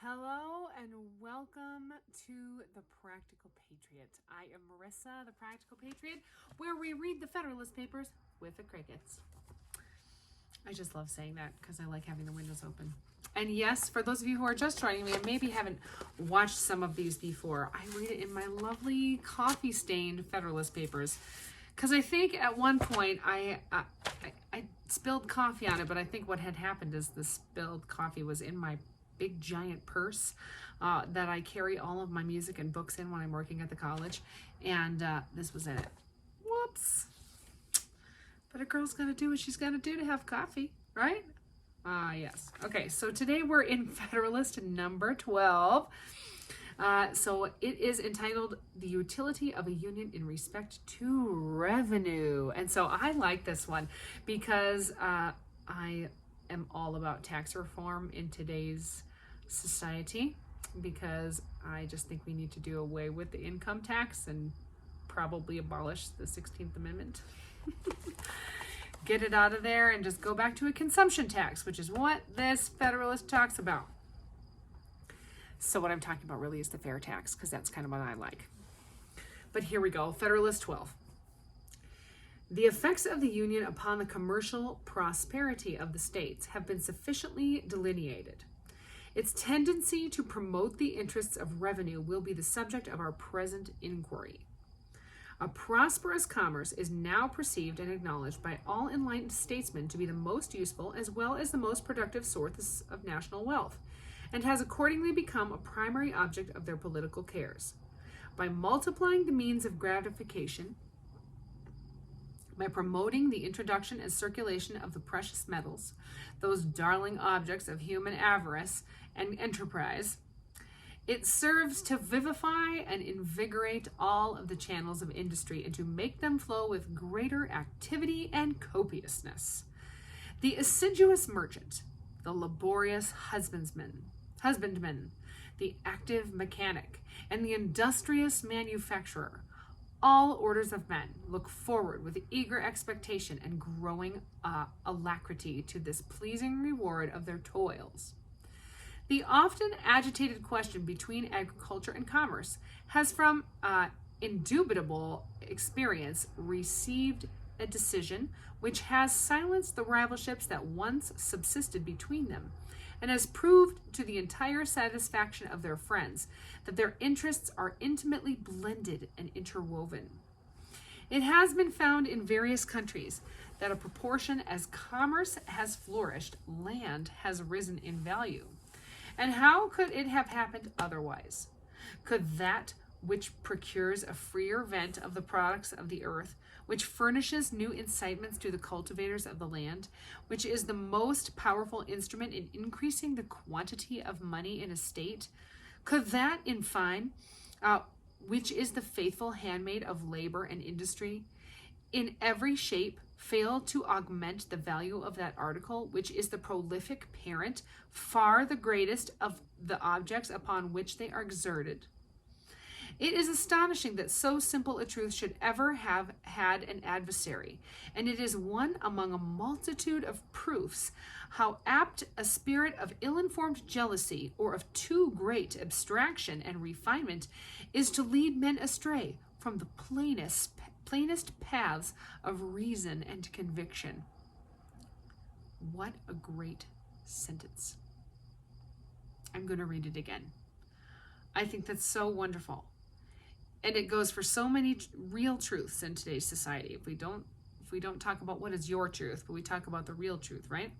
Hello and welcome to The Practical Patriot. I am Marissa, the Practical Patriot, where we read the Federalist Papers with the crickets. I just love saying that because I like having the windows open. And yes, for those of you who are just joining me and maybe haven't watched some of these before, I read it in my lovely coffee-stained Federalist Papers. Because I think at one point I spilled coffee on it, but I think what had happened is the spilled coffee was in my big giant purse that I carry all of my music and books in when I'm working at the college, and this was in it. Whoops. But a girl's got to do what she's got to do to have coffee, right? Yes. Okay, so today we're in Federalist number 12. So it is entitled The Utility of a Union in Respect to Revenue. And so I like this one because I am all about tax reform in today's society, because I just think we need to do away with the income tax and probably abolish the 16th Amendment. Get it out of there and just go back to a consumption tax, which is what this Federalist talks about. So what I'm talking about really is the fair tax, because that's kind of what I like. But here we go, Federalist 12. The effects of the Union upon the commercial prosperity of the states have been sufficiently delineated. Its tendency to promote the interests of revenue will be the subject of our present inquiry. A prosperous commerce is now perceived and acknowledged by all enlightened statesmen to be the most useful as well as the most productive source of national wealth, and has accordingly become a primary object of their political cares. By multiplying the means of gratification, by promoting the introduction and circulation of the precious metals, those darling objects of human avarice and enterprise, it serves to vivify and invigorate all of the channels of industry and to make them flow with greater activity and copiousness. The assiduous merchant, the laborious husbandman, the active mechanic, and the industrious manufacturer, all orders of men, look forward with eager expectation and growing alacrity to this pleasing reward of their toils. The often agitated question between agriculture and commerce has from indubitable experience received a decision which has silenced the rivalships that once subsisted between them, and has proved to the entire satisfaction of their friends that their interests are intimately blended and interwoven. It has been found in various countries that a proportion as commerce has flourished, land has risen in value. And how could it have happened otherwise? Could that which procures a freer vent of the products of the earth, which furnishes new incitements to the cultivators of the land, which is the most powerful instrument in increasing the quantity of money in a state, could that, in fine, which is the faithful handmaid of labor and industry, in every shape fail to augment the value of that article, which is the prolific parent, far the greatest of the objects upon which they are exerted? It is astonishing that so simple a truth should ever have had an adversary, and it is one among a multitude of proofs how apt a spirit of ill-informed jealousy or of too great abstraction and refinement is to lead men astray from the plainest paths of reason and conviction. What a great sentence. I'm going to read it again. I think that's so wonderful. And it goes for so many real truths in today's society. If we don't talk about what is your truth, but we talk about the real truth, right?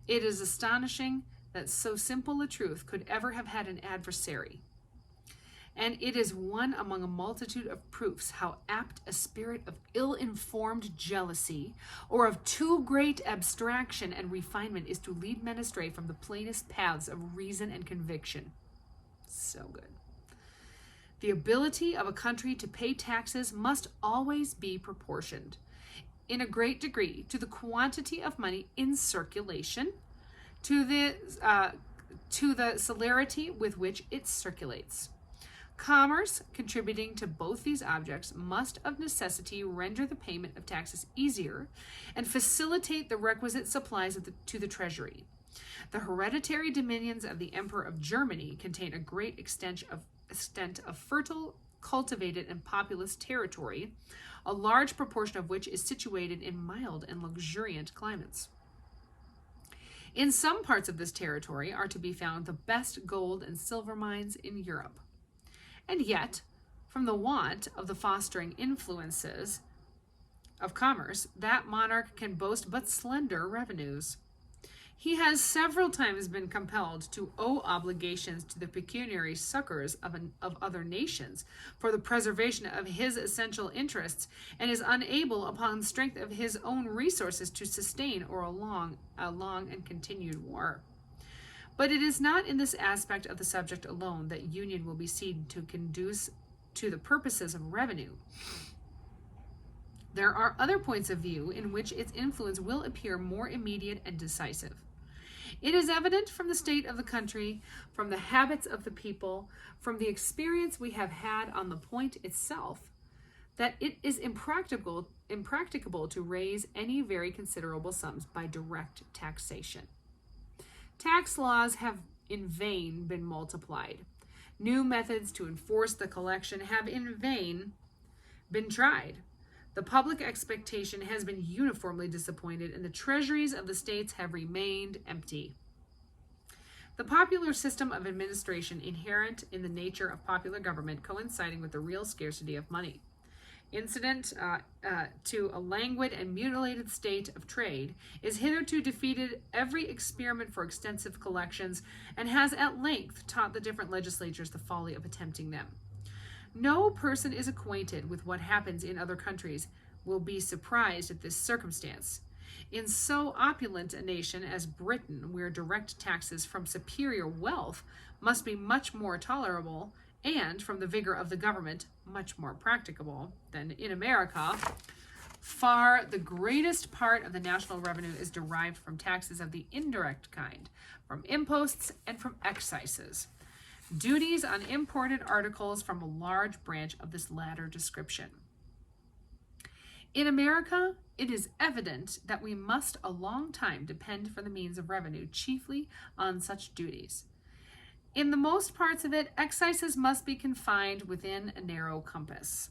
It is astonishing that so simple a truth could ever have had an adversary. And it is one among a multitude of proofs how apt a spirit of ill-informed jealousy or of too great abstraction and refinement is to lead men astray from the plainest paths of reason and conviction. So good. The ability of a country to pay taxes must always be proportioned, in a great degree, to the quantity of money in circulation, to the celerity with which it circulates. Commerce, contributing to both these objects, must of necessity render the payment of taxes easier and facilitate the requisite supplies to the treasury. The hereditary dominions of the Emperor of Germany contain a great extent of fertile, cultivated, and populous territory, a large proportion of which is situated in mild and luxuriant climates. In some parts of this territory are to be found the best gold and silver mines in Europe. And yet, from the want of the fostering influences of commerce, that monarch can boast but slender revenues. He has several times been compelled to owe obligations to the pecuniary succors of other nations for the preservation of his essential interests, and is unable, upon the strength of his own resources, to sustain a long and continued war. But it is not in this aspect of the subject alone that union will be seen to conduce to the purposes of revenue. There are other points of view in which its influence will appear more immediate and decisive. It is evident from the state of the country, from the habits of the people, from the experience we have had on the point itself, that it is impracticable to raise any very considerable sums by direct taxation. Tax laws have in vain been multiplied. New methods to enforce the collection have in vain been tried. The public expectation has been uniformly disappointed, and the treasuries of the states have remained empty. The popular system of administration, inherent in the nature of popular government, coinciding with the real scarcity of money, incident to a languid and mutilated state of trade, is hitherto defeated every experiment for extensive collections, and has at length taught the different legislatures the folly of attempting them. No person is acquainted with what happens in other countries will be surprised at this circumstance. In so opulent a nation as Britain, where direct taxes from superior wealth must be much more tolerable, and from the vigor of the government much more practicable than in America, far the greatest part of the national revenue is derived from taxes of the indirect kind, from imposts and from excises. Duties on imported articles from a large branch of this latter description. In America, it is evident that we must a long time depend for the means of revenue chiefly on such duties. In the most parts of it, excises must be confined within a narrow compass.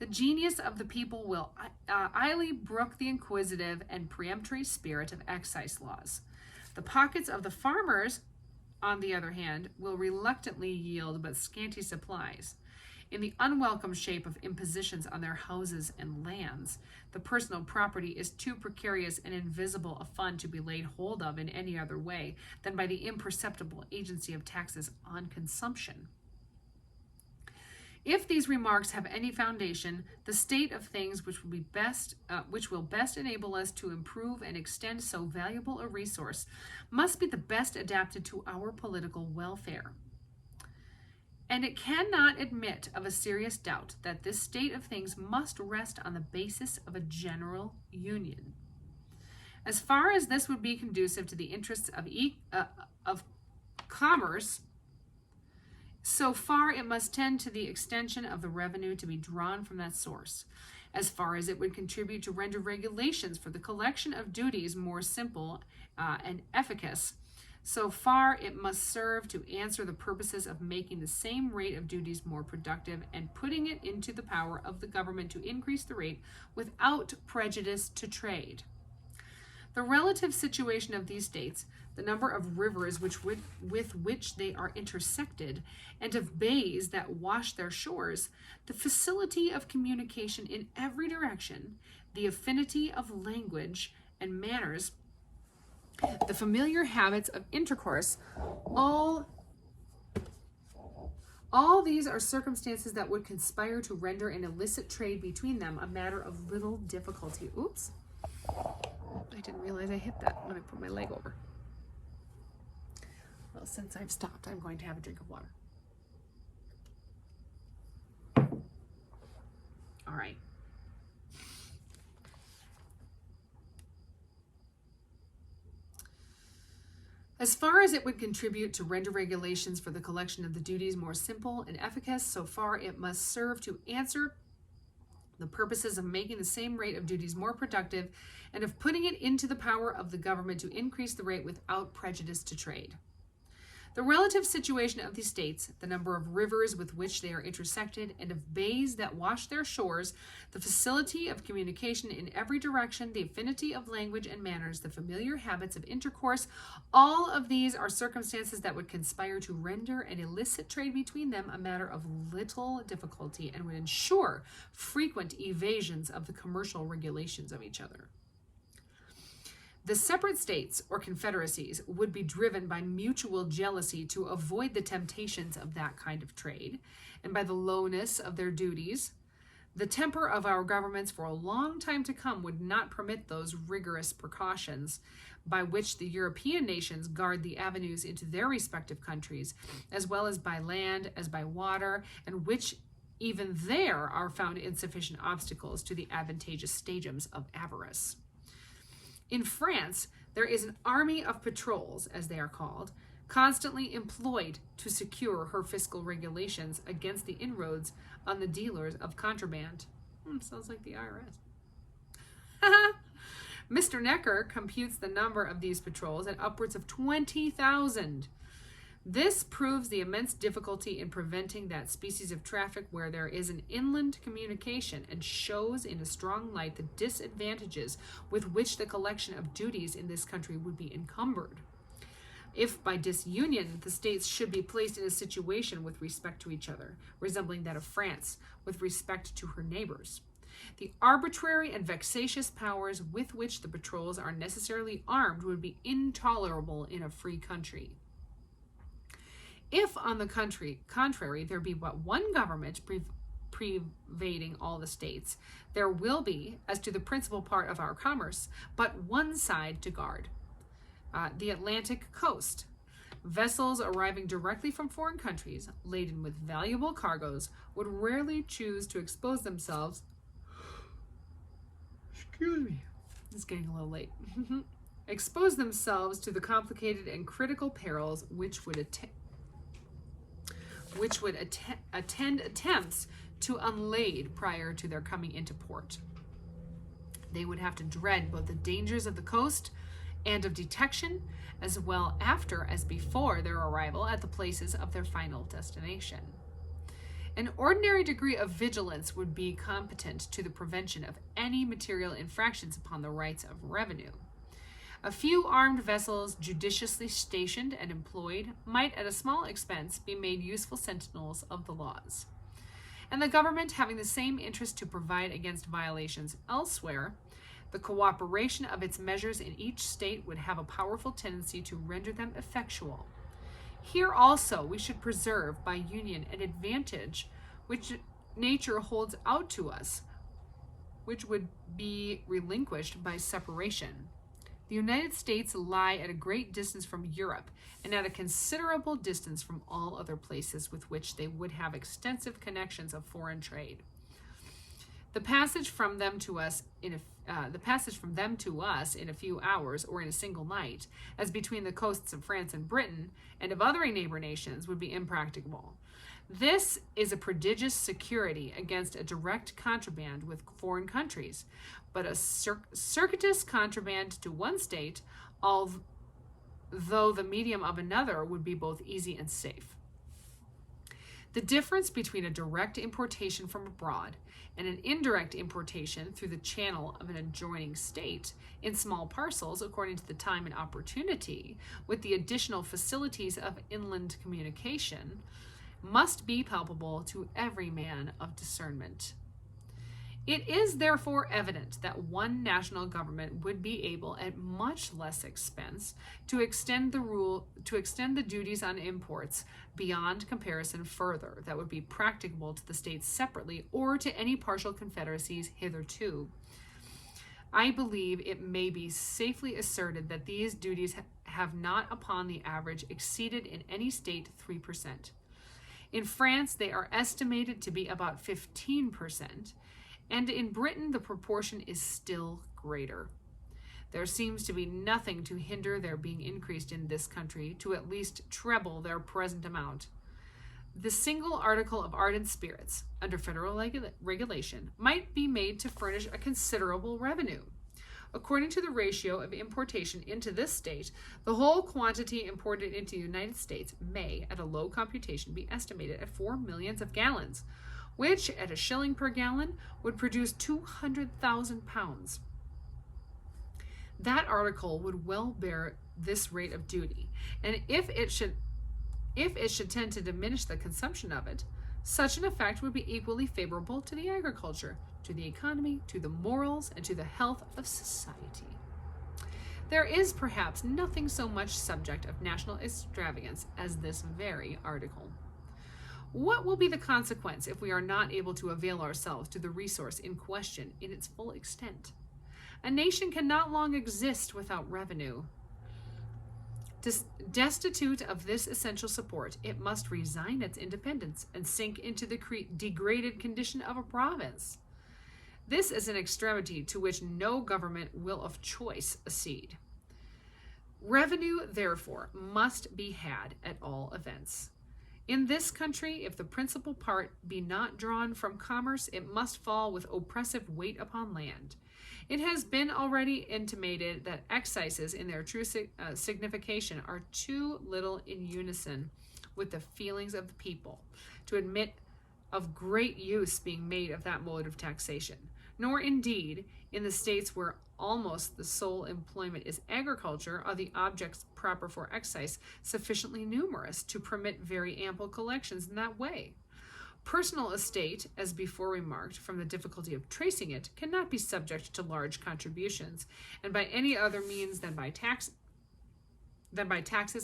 The genius of the people will illy brook the inquisitive and peremptory spirit of excise laws. The pockets of the farmers, on the other hand, will reluctantly yield but scanty supplies. In the unwelcome shape of impositions on their houses and lands, the personal property is too precarious and invisible a fund to be laid hold of in any other way than by the imperceptible agency of taxes on consumption. If these remarks have any foundation, the state of things which will best enable us to improve and extend so valuable a resource must be the best adapted to our political welfare. And it cannot admit of a serious doubt that this state of things must rest on the basis of a general union. As far as this would be conducive to the interests of commerce, so far it must tend to the extension of the revenue to be drawn from that source. As far as it would contribute to render regulations for the collection of duties more simple and efficacious, so far it must serve to answer the purposes of making the same rate of duties more productive and putting it into the power of the government to increase the rate without prejudice to trade. The relative situation of these states, the number of rivers with which they are intersected, and of bays that wash their shores, the facility of communication in every direction, the affinity of language and manners, the familiar habits of intercourse, all these are circumstances that would conspire to render an illicit trade between them a matter of little difficulty. Oops. I didn't realize I hit that when I put my leg over. Well, since I've stopped, I'm going to have a drink of water. All right. As far as it would contribute to render regulations for the collection of the duties more simple and efficacious, so far it must serve to answer the purposes of making the same rate of duties more productive and of putting it into the power of the government to increase the rate without prejudice to trade. The relative situation of these states, the number of rivers with which they are intersected, and of bays that wash their shores, the facility of communication in every direction, the affinity of language and manners, the familiar habits of intercourse, all of these are circumstances that would conspire to render an illicit trade between them a matter of little difficulty and would ensure frequent evasions of the commercial regulations of each other. The separate states or confederacies would be driven by mutual jealousy to avoid the temptations of that kind of trade, and by the lowness of their duties. The temper of our governments for a long time to come would not permit those rigorous precautions by which the European nations guard the avenues into their respective countries, as well as by land as by water, and which even there are found insufficient obstacles to the advantageous stages of avarice. In France, there is an army of patrols, as they are called, constantly employed to secure her fiscal regulations against the inroads on the dealers of contraband. Sounds like the IRS. Mr. Necker computes the number of these patrols at upwards of 20,000. This proves the immense difficulty in preventing that species of traffic where there is an inland communication, and shows in a strong light the disadvantages with which the collection of duties in this country would be encumbered, if by disunion the states should be placed in a situation with respect to each other, resembling that of France with respect to her neighbors. The arbitrary and vexatious powers with which the patrols are necessarily armed would be intolerable in a free country. If, on the contrary, there be but one government pervading all the states, there will be, as to the principal part of our commerce, but one side to guard, the Atlantic coast. Vessels arriving directly from foreign countries, laden with valuable cargoes, would rarely choose to expose themselves. Excuse me, it's getting a little late. Expose themselves to the complicated and critical perils which would attend attempts to unlade prior to their coming into port. They would have to dread both the dangers of the coast and of detection, as well after as before their arrival at the places of their final destination. An ordinary degree of vigilance would be competent to the prevention of any material infractions upon the rights of revenue. A few armed vessels judiciously stationed and employed might at a small expense be made useful sentinels of the laws. And the government, having the same interest to provide against violations elsewhere, the cooperation of its measures in each state would have a powerful tendency to render them effectual. Here also we should preserve by union an advantage which nature holds out to us, which would be relinquished by separation. The United States lie at a great distance from Europe, and at a considerable distance from all other places with which they would have extensive connections of foreign trade. The passage from them to us in a few hours or in a single night, as between the coasts of France and Britain and of other neighbor nations, would be impracticable. This is a prodigious security against a direct contraband with foreign countries, but a circuitous contraband to one state, although the medium of another, would be both easy and safe. The difference between a direct importation from abroad and an indirect importation through the channel of an adjoining state in small parcels according to the time and opportunity, with the additional facilities of inland communication, must be palpable to every man of discernment. It is therefore evident that one national government would be able, at much less expense, to extend the duties on imports beyond comparison further, that would be practicable to the states separately or to any partial confederacies hitherto. I believe it may be safely asserted that these duties have not upon the average exceeded in any state 3%. In France, they are estimated to be about 15%, and in Britain the proportion is still greater. There seems to be nothing to hinder their being increased in this country to at least treble their present amount. The single article of ardent spirits, under federal regulation, might be made to furnish a considerable revenue. According to the ratio of importation into this state, the whole quantity imported into the United States may, at a low computation, be estimated at 4 millions of gallons, which, at $1 per gallon, would produce 200,000 pounds. That article would well bear this rate of duty, and if it should tend to diminish the consumption of it, such an effect would be equally favorable to the agriculture, to the economy, to the morals, and to the health of society. There is perhaps nothing so much subject of national extravagance as this very article. What will be the consequence if we are not able to avail ourselves to the resource in question in its full extent? A nation cannot long exist without revenue. Destitute of this essential support, it must resign its independence and sink into the degraded condition of a province. This is an extremity to which no government will of choice accede. Revenue, therefore, must be had at all events. In this country, if the principal part be not drawn from commerce, it must fall with oppressive weight upon land. It has been already intimated that excises in their true signification are too little in unison with the feelings of the people to admit of great use being made of that mode of taxation, nor indeed in the states where almost the sole employment is agriculture are the objects proper for excise sufficiently numerous to permit very ample collections in that way. Personal estate, as before remarked, from the difficulty of tracing it, cannot be subject to large contributions, and by any other means than by taxes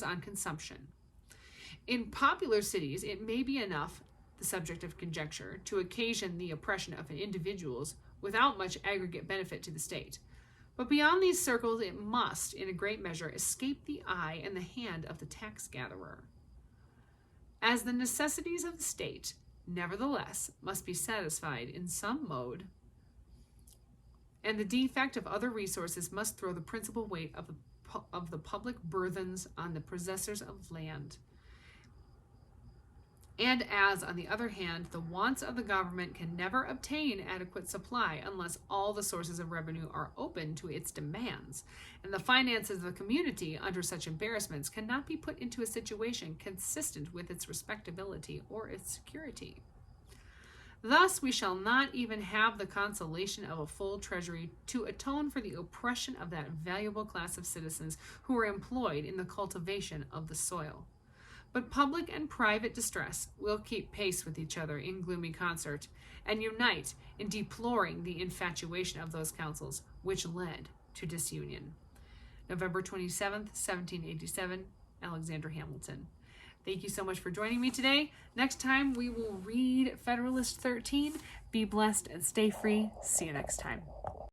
on consumption. In popular cities, it may be enough, the subject of conjecture, to occasion the oppression of individuals without much aggregate benefit to the state. But beyond these circles, it must, in a great measure, escape the eye and the hand of the tax gatherer. As the necessities of the state, nevertheless, must be satisfied in some mode, and the defect of other resources must throw the principal weight of the public burthens on the possessors of land. And as, on the other hand, the wants of the government can never obtain adequate supply unless all the sources of revenue are open to its demands, and the finances of the community, under such embarrassments, cannot be put into a situation consistent with its respectability or its security. Thus, we shall not even have the consolation of a full treasury to atone for the oppression of that valuable class of citizens who are employed in the cultivation of the soil. But public and private distress will keep pace with each other in gloomy concert, and unite in deploring the infatuation of those councils which led to disunion. November 27th, 1787, Alexander Hamilton. Thank you so much for joining me today. Next time we will read Federalist 13. Be blessed and stay free. See you next time.